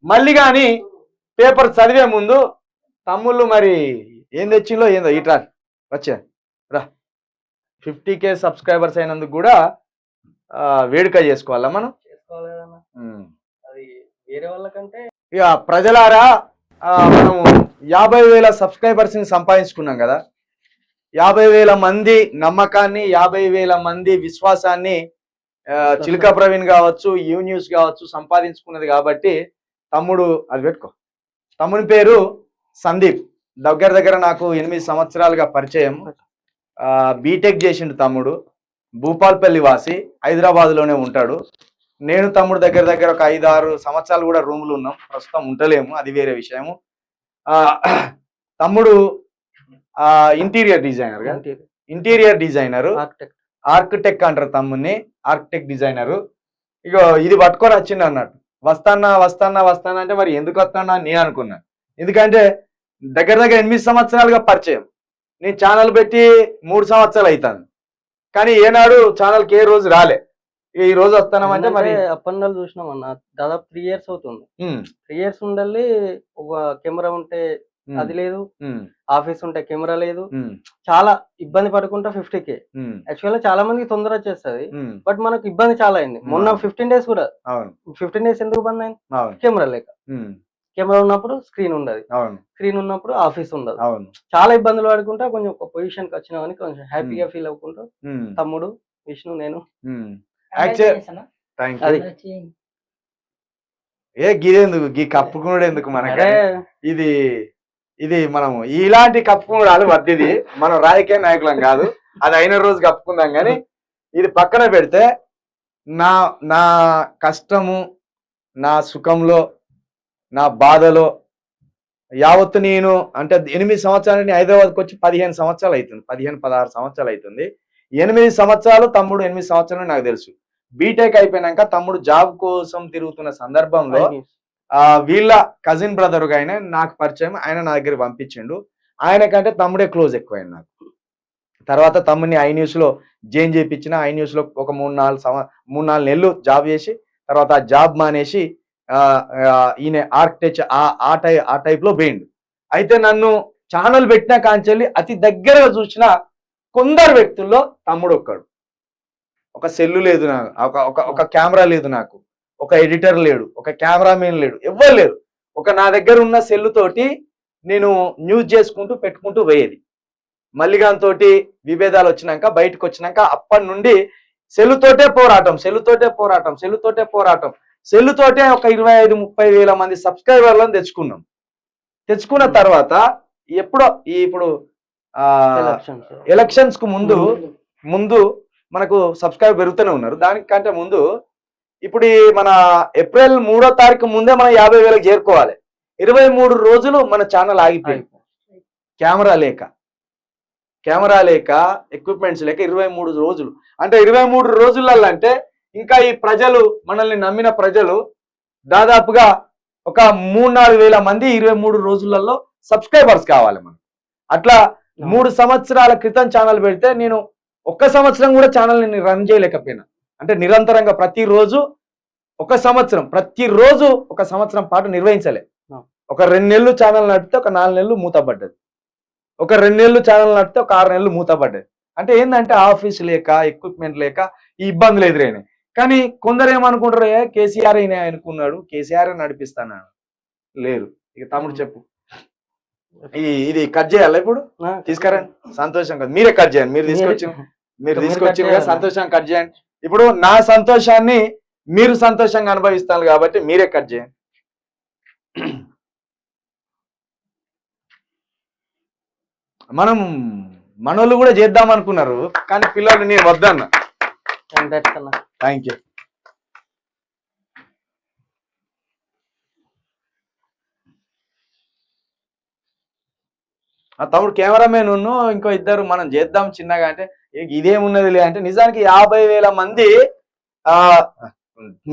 మళ్ళీ కానీ పేపర్ చదివే ముందు తమ్ముళ్ళు మరి ఏం తెచ్చిందో ఏందో ఇట్రా వచ్చా రా 50K సబ్స్క్రైబర్స్ అయినందుకు కూడా వేడుక చేసుకోవాలా మనం. అది వేరే వాళ్ళకంటే ఇక ప్రజలారా మనం 50,000 సబ్స్క్రైబర్స్ ని సంపాదించుకున్నాం కదా. 50,000 మంది నమ్మకాన్ని, 50,000 మంది విశ్వాసాన్ని చిలుక ప్రవీణ్ కావచ్చు, యూ న్యూస్ కావచ్చు సంపాదించుకున్నది కాబట్టి తమ్ముడు అది పెట్టుకో. తమ్ముని పేరు సందీప్. దగ్గర నాకు 8 సంవత్సరాలుగా పరిచయం. బీటెక్ చేసిండు తమ్ముడు. భూపాల్పల్లి వాసి, హైదరాబాద్లోనే ఉంటాడు. నేను తమ్ముడు దగ్గర ఒక 5-6 సంవత్సరాలు కూడా రూములు ఉన్నాం. ప్రస్తుతం ఉంటలేము, అది వేరే విషయము. తమ్ముడు ఇంటీరియర్ డిజైనర్, ఆర్కిటెక్ట్ అంటారు తమ్ముడిని, ఆర్కిటెక్ట్ డిజైనరు. ఇగో ఇది పట్టుకొని వచ్చిండు అన్నట్టు. వస్తానా అంటే మరి ఎందుకు వస్తానా అని నేను అనుకున్నా. ఎందుకంటే దగ్గర 8 సంవత్సరాలుగా పరిచయం. నేను ఛానల్ పెట్టి 3 సంవత్సరాలు అవుతాను, కానీ ఏనాడు ఛానల్కి ఏ రోజు రాలే. ఈ రోజు వస్తానంటే మరి అప్పన్నాళ్ళు చూసినాం అన్న. దాదాపు 3 years అవుతుంది. 3 years ఉండాలి. ఒక కెమెరా ఉంటే అది లేదు, ఆఫీస్ ఉంటే కెమెరా లేదు. చాలా ఇబ్బంది పడుకుంటా 50K. యాక్చువల్ గా చాలా మందికి తొందర వచ్చేస్తుంది, బట్ మనకు ఇబ్బంది చాలా అయింది. మొన్న 15 days కూడా. 15 days ఎందుకు బంద్ అయింది? కెమెరా లేక. కెమెరా ఉన్నప్పుడు స్క్రీన్ ఉండదు, స్క్రీన్ ఉన్నప్పుడు ఆఫీస్ ఉండదు. చాలా ఇబ్బందులు పడుకుంటా కొంచెం ఒక పొజిషన్ కి వచ్చినామని కొంచెం హ్యాపీగా ఫీల్ అవుకుంటూ తమ్ముడు, విష్ణు, నేను గిదేందుకు గీ కప్పుకున్నాడు ఎందుకు మనకి? ఇది మనం ఇలాంటి కప్పుకున్నాడు వద్దిది. మనం రాజకీయ నాయకులం కాదు, అది అయిన రోజు కప్పుకుందాం. కానీ ఇది పక్కన పెడితే నా కష్టము, నా సుఖంలో, నా బాధలో యావత్తు నేను అంటే 8 సంవత్సరాలని హైదరాబాద్కి వచ్చి 15 సంవత్సరాలు అవుతుంది, 15-16 సంవత్సరాలు అవుతుంది. 8 సంవత్సరాలు తమ్ముడు, 8 సంవత్సరాలు నాకు తెలుసు. బీటెక్ అయిపోయినాక తమ్ముడు జాబ్ కోసం తిరుగుతున్న సందర్భంలో వీళ్ళ కజిన్ బ్రదర్ గా ఆయన నాకు పరిచయం. ఆయన నా దగ్గర పంపించిండు. ఆయన కంటే తమ్ముడే క్లోజ్ ఎక్కువైంది నాకు. తర్వాత తమ్ముడిని ఐ న్యూస్ లో జాయిన్ చేయించిన. ఐ న్యూస్ లో ఒక 3-4 నెలలు జాబ్ చేసి తర్వాత ఆ జాబ్ మానేసి ఈయన ఆర్కిటెక్ట్ ఆ టైప్ లో పోయిండు. అయితే నన్ను ఛానల్ పెట్టిన కాంచెల్లి అతి దగ్గరగా చూసిన కొందరు వ్యక్తుల్లో తమ్ముడు ఒక్కడు. ఒక సెల్లు లేదు నాకు, ఒక కెమెరా లేదు నాకు, ఒక ఎడిటర్ లేడు, ఒక కెమెరామెన్ లేడు, ఎవ్వరు లేరు. నా దగ్గర ఉన్న సెల్లు తోటి నేను న్యూస్ చేసుకుంటూ పెట్టుకుంటూ పోయేది. మల్లిగాన్ తోటి విభేదాలు వచ్చినాక బయటకు వచ్చినాక అప్పటి నుండి సెల్లుతోటే పోరాటం, సెల్లుతోటే ఒక 25-30 వేల మంది సబ్స్క్రైబర్లను తెచ్చుకున్న తర్వాత ఇప్పుడు ఎలక్షన్స్ కు ముందు మనకు సబ్స్క్రైబర్ పెరుగుతూనే ఉన్నారు. దానికంటే ముందు ఇప్పుడు మన ఏప్రిల్ 3వ తారీఖు ముందే మనం 50,000కి చేరుకోవాలి. 23 రోజులు మన ఛానల్ ఆగిపోయింది. కెమెరా లేక ఎక్విప్మెంట్స్ లేక 23 రోజులు. అంటే 23 రోజులలో అంటే ఇంకా ఈ ప్రజలు, మనల్ని నమ్మిన ప్రజలు దాదాపుగా ఒక 3-4 వేల మంది 23 రోజులలో సబ్స్క్రైబర్స్ కావాలి మనం. అట్లా 3 సంవత్సరాల క్రితం ఛానల్ పెడితే నేను 1 సంవత్సరం కూడా ఛానల్ రన్ చేయలేకపోయినా. అంటే నిరంతరంగా ప్రతిరోజు ప్రతిరోజు 1 సంవత్సరం పాటు నిర్వహించలే. ఒక 2 నెలలు ఛానల్ నడిపితే ఒక 4 నెలలు మూతపడ్డది, ఒక 2 నెలలు ఛానల్ నడిపితే ఒక 6 నెలలు మూతపడ్డది. అంటే ఏంటంటే ఆఫీస్ లేక, ఎక్విప్మెంట్ లేక ఈ ఇబ్బందులు ఎదురైనాయి. కానీ కొందరు ఏమనుకుంటారు, కేసీఆర్ అయినా అనుకున్నాడు, కేసీఆర్ నడిపిస్తాను లేరు. ఇక తమ్ముడు చెప్పు, ఇది కట్ చేయాలి ఇప్పుడు? తీసుకురండి. సంతోషం కదా, మీరే కట్ చేయండి. మీరు తీసుకొచ్చి సంతోషం కట్ చేయండి. ఇప్పుడు నా సంతోషాన్ని మీరు సంతోషంగా అనుభవిస్తారు కాబట్టి మీరే కట్ చేయండి. మనోళ్ళు కూడా చేద్దాం అనుకున్నారు, కానీ పిల్లలు నేను వద్దన్నా. Thank you. ఆ తమ్ముడు కెమెరామెన్ ఇంకో ఇద్దరు మనం చేద్దాం చిన్నగా అంటే ఇదేమున్నది లే అంటే నిజానికి 50,000 మంది.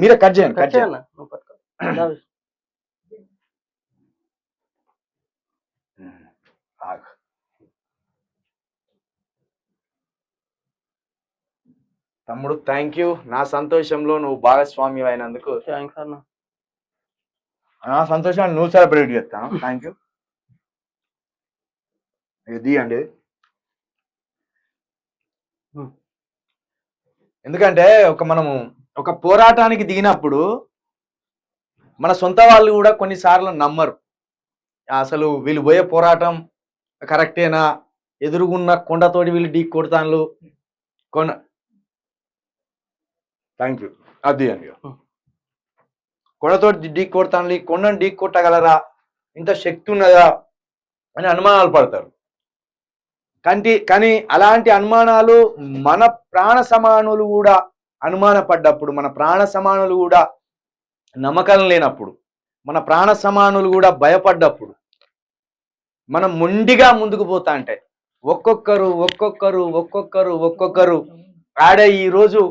మీరే కట్ చేయండి. తమ్ముడు థ్యాంక్ యూ. నా సంతోషంలో నువ్వు భాగస్వామి అయినందుకు. థ్యాంక్స్ అన్న. నా సంతోషాన్ని నువ్వు సెలబ్రేట్ చేస్తాను. Thank you. ఇది అండి ఎందుకంటే మనము ఒక పోరాటానికి దిగినప్పుడు మన సొంత వాళ్ళు కూడా కొన్నిసార్లు నమ్మరు. అసలు వీళ్ళు పోయే పోరాటం కరెక్టేనా, ఎదురుగున్న కొండతోటి వీళ్ళు ఢీ కొడతాను కొండ. Thank you. అది అండి కొండతోటి ఢీ కొడతాను, కొండను ఢీ కొట్టగలరా, ఇంత శక్తి ఉన్నదా అని అనుమానాలు పడతారు. కానీ అలాంటి అనుమానాలు మన ప్రాణ సమానులు కూడా అనుమానపడ్డప్పుడు, మన ప్రాణ సమానులు కూడా నమ్మకం లేనప్పుడు, మన ప్రాణ సమానులు కూడా భయపడ్డప్పుడు మనం మొండిగా ముందుకు పోతా అంటే ఒక్కొక్కరు ఆడే ఈరోజు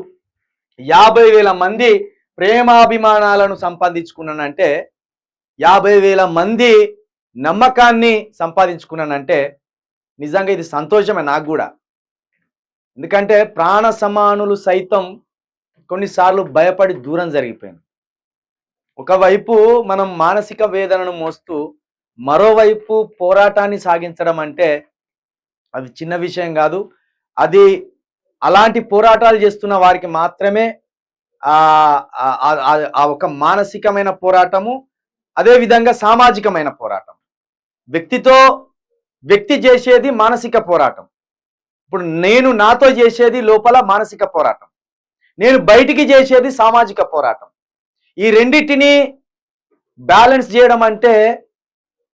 50,000 మంది ప్రేమాభిమానాలను సంపాదించుకున్నానంటే, 50,000 మంది నమ్మకాన్ని సంపాదించుకున్నానంటే నిజంగా ఇది సంతోషమే నాకు కూడా. ఎందుకంటే ప్రాణ సమానులు సైతం కొన్నిసార్లు భయపడి దూరం జరిగిపోయింది. ఒకవైపు మనం మానసిక వేదనను మోస్తూ మరోవైపు పోరాటాన్ని సాగించడం అంటే అది చిన్న విషయం కాదు. అది అలాంటి పోరాటాలు చేస్తున్న వారికి మాత్రమే ఆ ఒక మానసికమైన పోరాటము, అదేవిధంగా సామాజికమైన పోరాటం. వ్యక్తి చేసేది మానసిక పోరాటం. ఇప్పుడు నేను నాతో చేసేది లోపల మానసిక పోరాటం, నేను బయటికి చేసేది సామాజిక పోరాటం. ఈ రెండింటిని బ్యాలెన్స్ చేయడం అంటే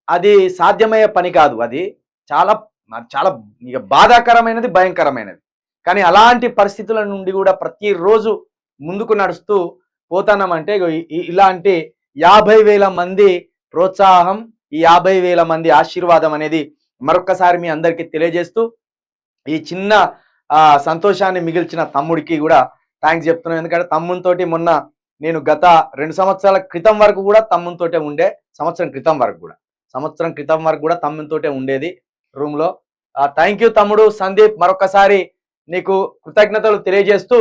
అది సాధ్యమయ్యే పని కాదు. అది చాలా చాలా బాధాకరమైనది, భయంకరమైనది. కానీ అలాంటి పరిస్థితుల నుండి కూడా ప్రతిరోజు ముందుకు నడుస్తూ పోతాన్నామంటే ఇలాంటి 50,000 మంది ప్రోత్సాహం, ఈ 50,000 మంది ఆశీర్వాదం అనేది మరొక్కసారి మీ అందరికీ తెలియజేస్తూ ఈ చిన్న సంతోషాన్ని మిగిల్చిన తమ్ముడికి కూడా థ్యాంక్స్ చెప్తున్నాను. ఎందుకంటే తమ్మునితోటి మొన్న నేను గత 2 సంవత్సరాల క్రితం వరకు కూడా తమ్మునితోటే ఉండే, సంవత్సరం క్రితం వరకు కూడా తమ్మునితోటే ఉండేది రూమ్లో. థ్యాంక్ యూ తమ్ముడు సందీప్, మరొకసారి నీకు కృతజ్ఞతలు తెలియజేస్తూ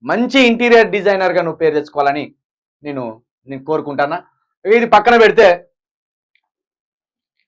మంచి ఇంటీరియర్ డిజైనర్గా నువ్వు పేరు తెచ్చుకోవాలని నేను కోరుకుంటానా. ఇది పక్కన పెడితే